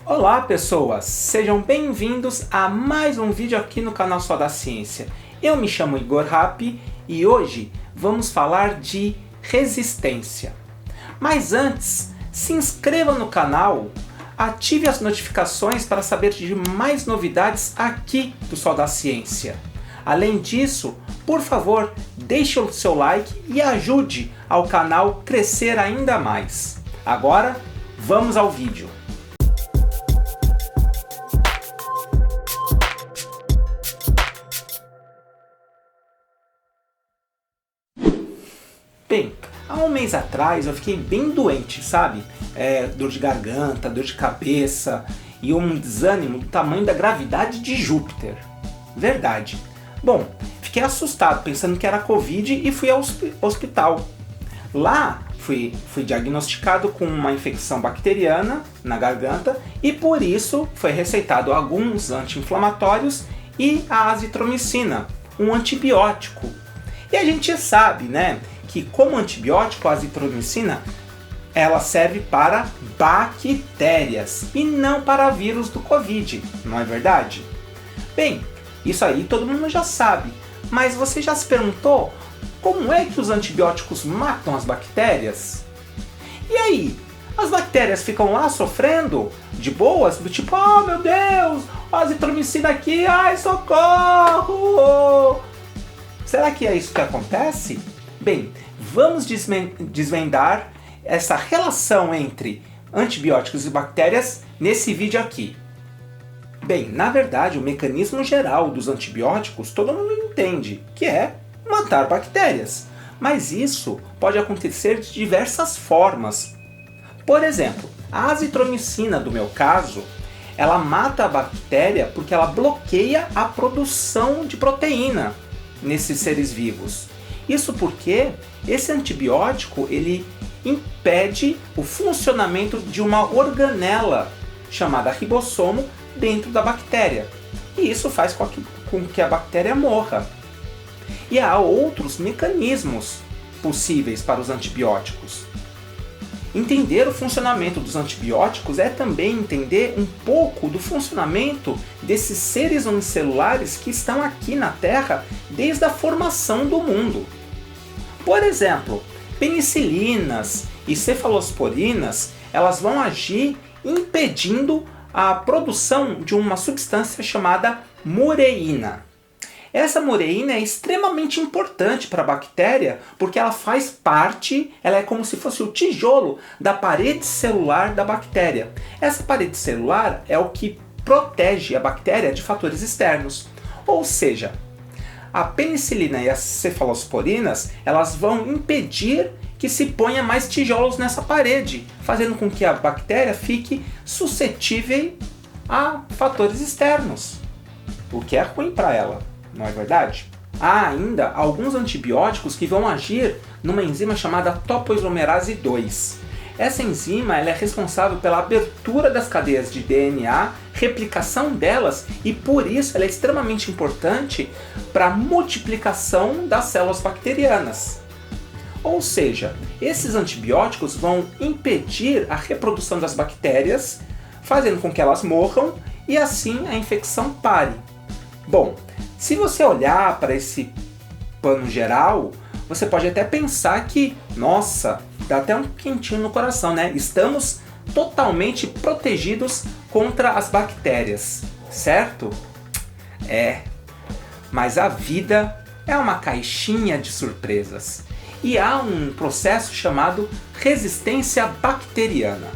Olá pessoas, sejam bem-vindos a mais um vídeo aqui no canal Só da Ciência. Eu me chamo Igor Rappi e hoje vamos falar de resistência. Mas antes, se inscreva no canal, ative as notificações para saber de mais novidades aqui do Só da Ciência. Além disso, por favor, deixe o seu like e ajude ao canal crescer ainda mais. Agora, vamos ao vídeo. Bem, há um mês atrás eu fiquei bem doente, sabe? Dor de garganta, dor de cabeça e um desânimo do tamanho da gravidade de Júpiter. Verdade. Bom, fiquei assustado pensando que era Covid e fui ao hospital. Lá fui diagnosticado com uma infecção bacteriana na garganta e por isso foi receitado alguns anti-inflamatórios e a azitromicina, um antibiótico. E a gente sabe, né, que como antibiótico a azitromicina ela serve para bactérias e não para vírus do Covid, não é verdade? Bem, isso aí todo mundo já sabe, mas você já se perguntou como é que os antibióticos matam as bactérias? E aí, as bactérias ficam lá sofrendo de boas, do tipo, oh meu Deus, a azitromicina aqui, ai socorro! Será que é isso que acontece? Bem, vamos desvendar essa relação entre antibióticos e bactérias nesse vídeo aqui. Bem, na verdade, o mecanismo geral dos antibióticos todo mundo entende, que é matar bactérias. Mas isso pode acontecer de diversas formas. Por exemplo, a azitromicina, do meu caso, ela mata a bactéria porque ela bloqueia a produção de proteína nesses seres vivos. Isso porque esse antibiótico ele impede o funcionamento de uma organela chamada ribossomo dentro da bactéria. E isso faz com que a bactéria morra. E há outros mecanismos possíveis para os antibióticos. Entender o funcionamento dos antibióticos é também entender um pouco do funcionamento desses seres unicelulares que estão aqui na Terra desde a formação do mundo. Por exemplo, penicilinas e cefalosporinas, elas vão agir impedindo a produção de uma substância chamada mureína. Essa mureína é extremamente importante para a bactéria porque ela faz parte, ela é como se fosse o tijolo da parede celular da bactéria. Essa parede celular é o que protege a bactéria de fatores externos. Ou seja, a penicilina e as cefalosporinas, elas vão impedir que se ponha mais tijolos nessa parede, fazendo com que a bactéria fique suscetível a fatores externos, o que é ruim para ela, não é verdade? Há ainda alguns antibióticos que vão agir numa enzima chamada topoisomerase 2. Essa enzima ela é responsável pela abertura das cadeias de DNA, replicação delas e por isso ela é extremamente importante para a multiplicação das células bacterianas. Ou seja, esses antibióticos vão impedir a reprodução das bactérias, fazendo com que elas morram e assim a infecção pare. Bom, se você olhar para esse pano geral, você pode até pensar que, nossa, dá até um quentinho no coração, né? Estamos totalmente protegidos contra as bactérias, certo? Mas a vida é uma caixinha de surpresas. E há um processo chamado resistência bacteriana.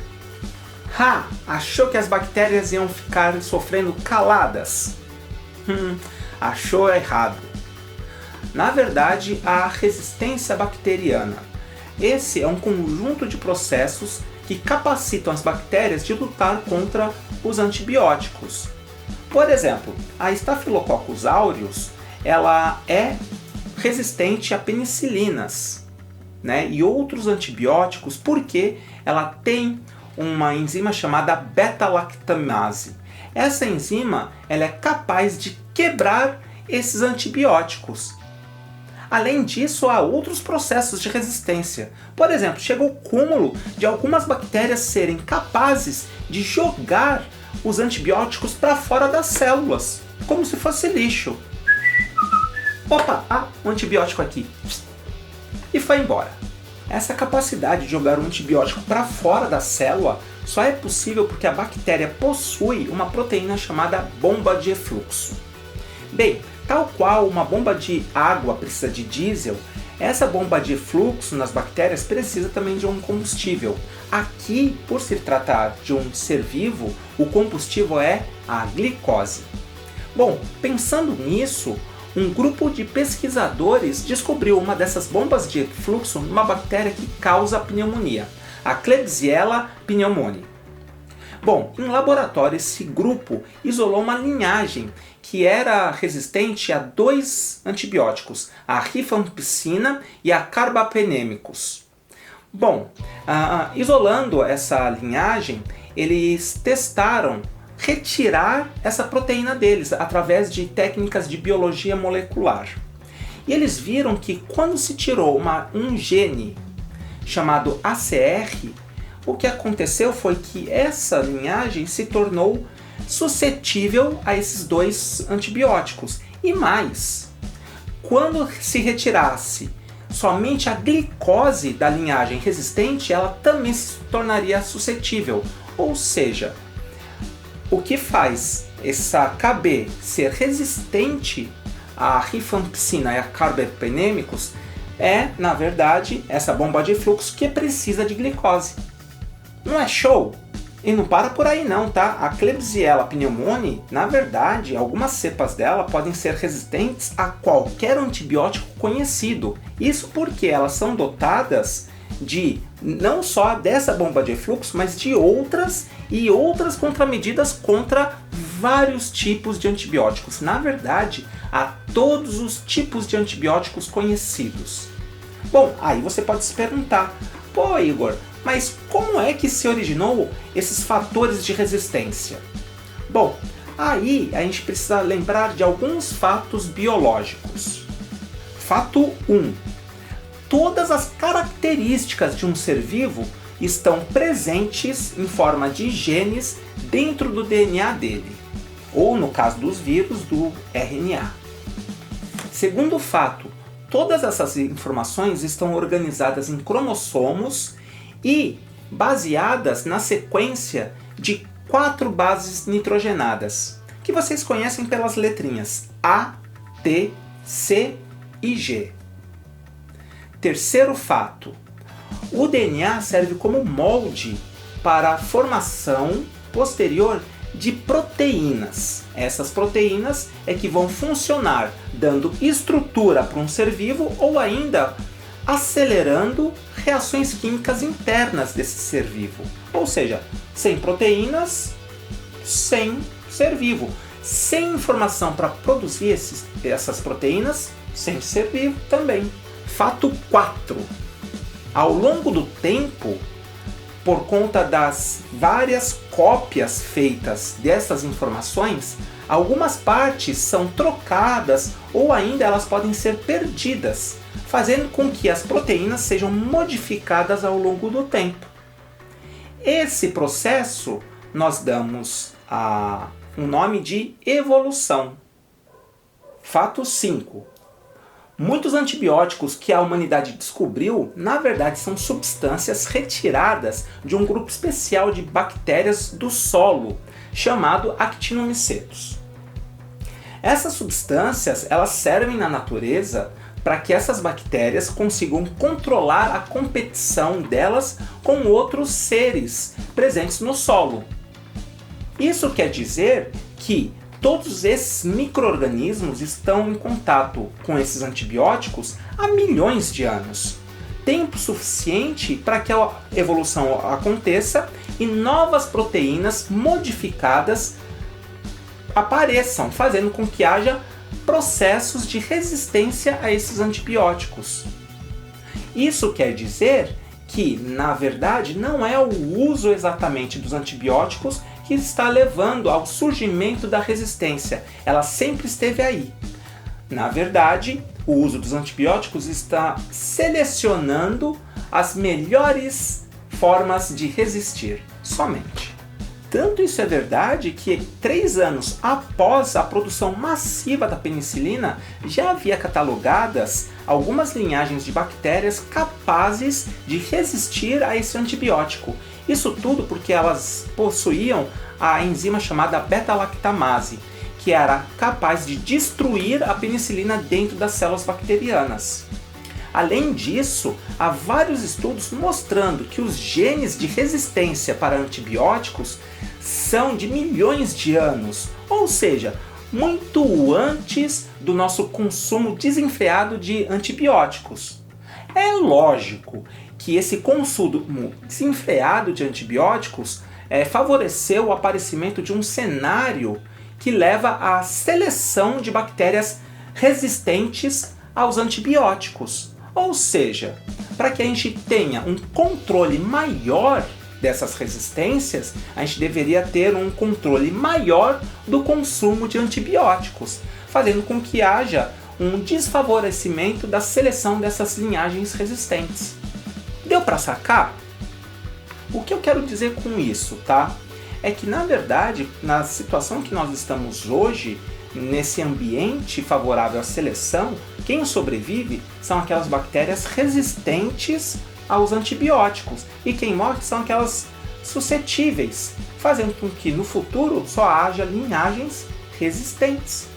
Achou que as bactérias iam ficar sofrendo caladas? Achou errado. Na verdade, há resistência bacteriana. Esse é um conjunto de processos que capacitam as bactérias de lutar contra os antibióticos. Por exemplo, a Staphylococcus aureus, ela é resistente a penicilinas, né, e outros antibióticos porque ela tem uma enzima chamada beta-lactamase. Essa enzima ela é capaz de quebrar esses antibióticos. Além disso, há outros processos de resistência. Por exemplo, chega o cúmulo de algumas bactérias serem capazes de jogar os antibióticos para fora das células, como se fosse lixo. Opa, um antibiótico aqui. E foi embora. Essa capacidade de jogar um antibiótico para fora da célula só é possível porque a bactéria possui uma proteína chamada bomba de efluxo. Bem, tal qual uma bomba de água precisa de diesel, essa bomba de fluxo nas bactérias precisa também de um combustível. Aqui, por se tratar de um ser vivo, o combustível é a glicose. Bom, pensando nisso, um grupo de pesquisadores descobriu uma dessas bombas de fluxo numa bactéria que causa pneumonia, a Klebsiella pneumoniae. Bom, em laboratório esse grupo isolou uma linhagem que era resistente a 2 antibióticos, a rifampicina e a carbapenêmicos. Bom, isolando essa linhagem, eles testaram retirar essa proteína deles através de técnicas de biologia molecular. E eles viram que quando se tirou um gene chamado ACR, o que aconteceu foi que essa linhagem se tornou suscetível a esses 2 antibióticos. E mais, quando se retirasse somente a glicose da linhagem resistente, ela também se tornaria suscetível. Ou seja, o que faz essa KB ser resistente à rifampicina e a carbapenêmicos é, na verdade, essa bomba de fluxo que precisa de glicose. Não é show? E não para por aí não, tá? A Klebsiella pneumoniae, na verdade, algumas cepas dela podem ser resistentes a qualquer antibiótico conhecido. Isso porque elas são dotadas de não só dessa bomba de fluxo, mas de outras contramedidas contra vários tipos de antibióticos. Na verdade, a todos os tipos de antibióticos conhecidos. Bom, aí você pode se perguntar, pô Igor, mas como é que se originou esses fatores de resistência? Bom, aí a gente precisa lembrar de alguns fatos biológicos. Fato 1. Todas as características de um ser vivo estão presentes em forma de genes dentro do DNA dele, ou no caso dos vírus, do RNA. Segundo fato, todas essas informações estão organizadas em cromossomos e baseadas na sequência de 4 bases nitrogenadas, que vocês conhecem pelas letrinhas A, T, C e G. Terceiro fato, o DNA serve como molde para a formação posterior de proteínas. Essas proteínas é que vão funcionar dando estrutura para um ser vivo ou ainda acelerando reações químicas internas desse ser vivo. Ou seja, sem proteínas, sem ser vivo. Sem informação para produzir essas proteínas, sem ser vivo também. Fato 4. Ao longo do tempo, por conta das várias cópias feitas dessas informações, algumas partes são trocadas ou ainda elas podem ser perdidas, fazendo com que as proteínas sejam modificadas ao longo do tempo. Esse processo nós damos um nome de evolução. Fato 5. Muitos antibióticos que a humanidade descobriu, na verdade, são substâncias retiradas de um grupo especial de bactérias do solo, chamado Actinomycetus. Essas substâncias elas servem na natureza para que essas bactérias consigam controlar a competição delas com outros seres presentes no solo. Isso quer dizer que todos esses micro-organismos estão em contato com esses antibióticos há milhões de anos. Tempo suficiente para que a evolução aconteça e novas proteínas modificadas apareçam, fazendo com que haja processos de resistência a esses antibióticos. Isso quer dizer que, na verdade, não é o uso exatamente dos antibióticos que está levando ao surgimento da resistência. Ela sempre esteve aí. Na verdade, o uso dos antibióticos está selecionando as melhores formas de resistir, somente. Tanto isso é verdade que 3 anos após a produção massiva da penicilina, já havia catalogadas algumas linhagens de bactérias capazes de resistir a esse antibiótico. Isso tudo porque elas possuíam a enzima chamada beta-lactamase, que era capaz de destruir a penicilina dentro das células bacterianas. Além disso, há vários estudos mostrando que os genes de resistência para antibióticos são de milhões de anos, ou seja, muito antes do nosso consumo desenfreado de antibióticos. É lógico que esse consumo desenfreado de antibióticos favoreceu o aparecimento de um cenário que leva à seleção de bactérias resistentes aos antibióticos. Ou seja, para que a gente tenha um controle maior dessas resistências, a gente deveria ter um controle maior do consumo de antibióticos, fazendo com que haja um desfavorecimento da seleção dessas linhagens resistentes. Deu para sacar? O que eu quero dizer com isso, tá? É que, na verdade, na situação que nós estamos hoje, nesse ambiente favorável à seleção, quem sobrevive são aquelas bactérias resistentes aos antibióticos, e quem morre são aquelas suscetíveis, fazendo com que no futuro só haja linhagens resistentes.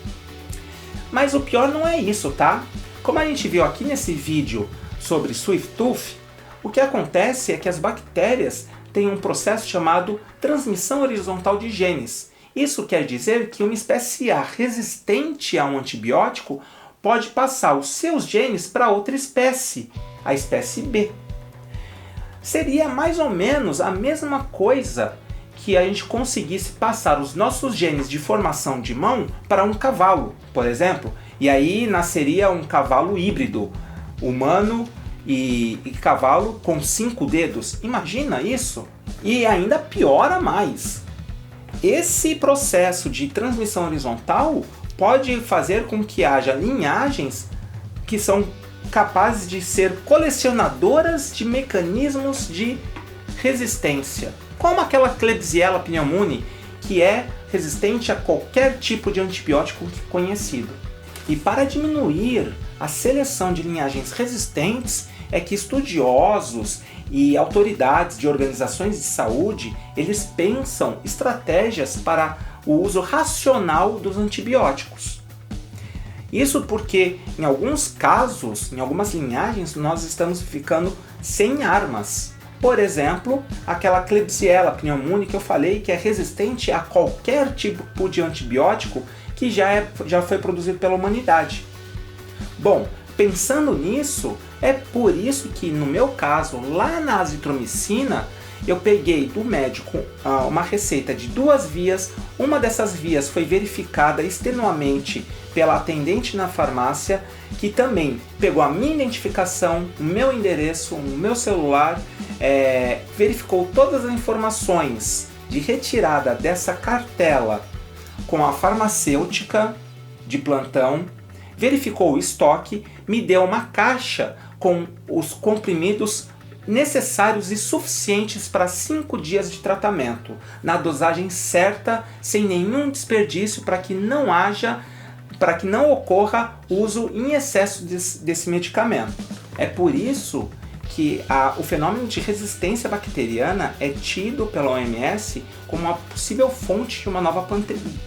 Mas o pior não é isso, tá? Como a gente viu aqui nesse vídeo sobre Sweet Tooth, o que acontece é que as bactérias têm um processo chamado transmissão horizontal de genes. Isso quer dizer que uma espécie A resistente a um antibiótico pode passar os seus genes para outra espécie, a espécie B. Seria mais ou menos a mesma coisa que a gente conseguisse passar os nossos genes de formação de mão para um cavalo, por exemplo, e aí nasceria um cavalo híbrido, humano e cavalo com 5 dedos. Imagina isso? E ainda piora mais. Esse processo de transmissão horizontal pode fazer com que haja linhagens que são capazes de ser colecionadoras de mecanismos de resistência, como aquela Klebsiella pneumoniae, que é resistente a qualquer tipo de antibiótico conhecido. E para diminuir a seleção de linhagens resistentes, é que estudiosos e autoridades de organizações de saúde, eles pensam estratégias para o uso racional dos antibióticos. Isso porque, em alguns casos, em algumas linhagens, nós estamos ficando sem armas. Por exemplo, aquela Klebsiella pneumoniae que eu falei, que é resistente a qualquer tipo de antibiótico que já foi produzido pela humanidade. Bom, pensando nisso, é por isso que, no meu caso, lá na azitromicina, eu peguei do médico uma receita de 2 vias. Uma dessas vias foi verificada extenuamente pela atendente na farmácia, que também pegou a minha identificação, o meu endereço, o meu celular, verificou todas as informações de retirada dessa cartela com a farmacêutica de plantão, verificou o estoque, me deu uma caixa com os comprimidos necessários e suficientes para 5 dias de tratamento, na dosagem certa, sem nenhum desperdício, para que não ocorra uso em excesso desse medicamento. É por isso que o fenômeno de resistência bacteriana é tido pela OMS como uma possível fonte de uma nova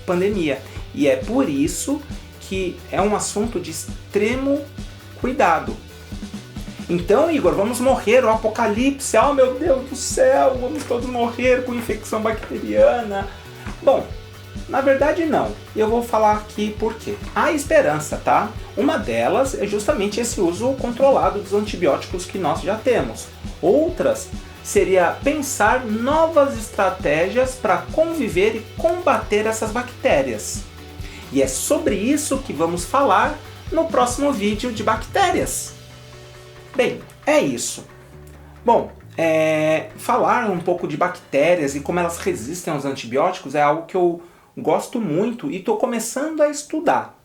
pandemia. E é por isso que é um assunto de extremo cuidado. Então, Igor, vamos morrer, o apocalipse, oh meu Deus do céu, vamos todos morrer com infecção bacteriana. Bom, na verdade não, eu vou falar aqui por quê. Há esperança, tá? Uma delas é justamente esse uso controlado dos antibióticos que nós já temos. Outras seria pensar novas estratégias para conviver e combater essas bactérias. E é sobre isso que vamos falar no próximo vídeo de bactérias. Bem, é isso. Bom, falar um pouco de bactérias e como elas resistem aos antibióticos é algo que eu gosto muito e estou começando a estudar.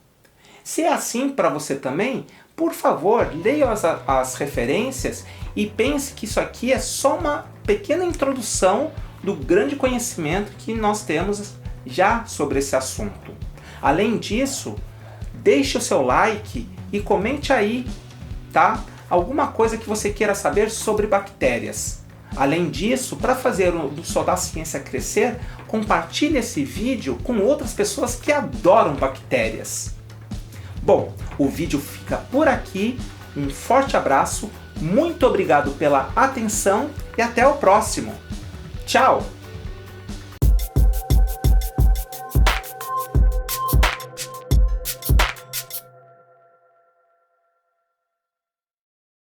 Se é assim para você também, por favor, leia as referências e pense que isso aqui é só uma pequena introdução do grande conhecimento que nós temos já sobre esse assunto. Além disso, deixe o seu like e comente aí, tá? Alguma coisa que você queira saber sobre bactérias. Além disso, para fazer o Só da Ciência crescer, compartilhe esse vídeo com outras pessoas que adoram bactérias. Bom, o vídeo fica por aqui. Um forte abraço, muito obrigado pela atenção e até o próximo. Tchau!